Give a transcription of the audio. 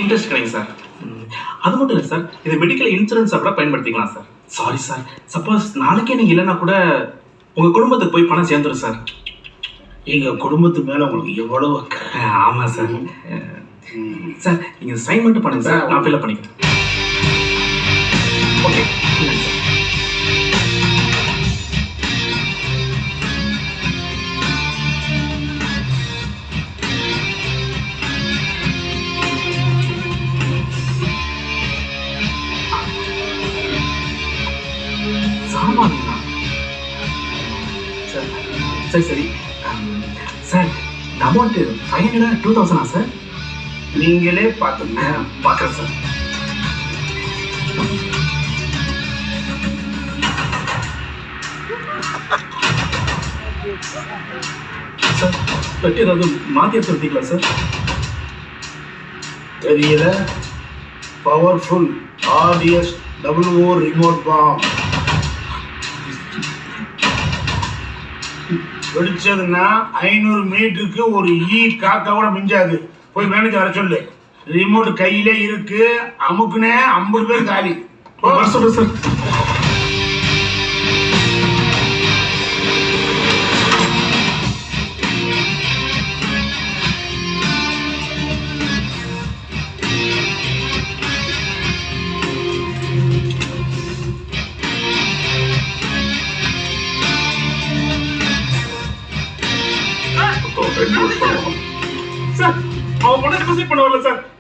Interest கிடைக்கும் sir. அது மட்டும் இல்லை சார், இது மெடிக்கல் இன்சூரன்ஸாக கூட பயன்படுத்திக்கலாம் சார். சாரி சார், சப்போஸ் நாளைக்கே நீங்கள் இல்லைன்னா கூட உங்கள் குடும்பத்துக்கு போய் பணம் சேர்ந்துடும் சார். எங்கள் குடும்பத்து மேலே உங்களுக்கு எவ்வளவு அக்கறை. ஆமாம் சார். சார் நீங்கள் சைன் மட்டும் பண்ணுங்க சார், நான் ஃபில்அப் பண்ணிக்கிறேன். ஓகே இல்லைங்க சார். சாமானுங்களா சார்? சரி சரி சார், இந்த அமௌண்ட்டு 500 2000 சார்? நீங்களே பார்த்துங்க. பார்க்குறேன் சார். சார் பெட்டி ஏதாவது மாற்றி எடுத்துருக்கீங்களா சார்? தெரியல. Powerful RDS WO remote bomb வெடிச்சதுன்னா 500 மீட்டருக்கு ஒரு காக்கா கூட மிஞ்சாது. போய் மேனேஜர் வர சொல்லு. ரிமோட் கையிலே இருக்கு, அமுக்குனே 50 பேர் காலி. வர சொல்றேன் சார். சார் அவன் பண்ண டெபாசிட் பண்ண வரல சார்.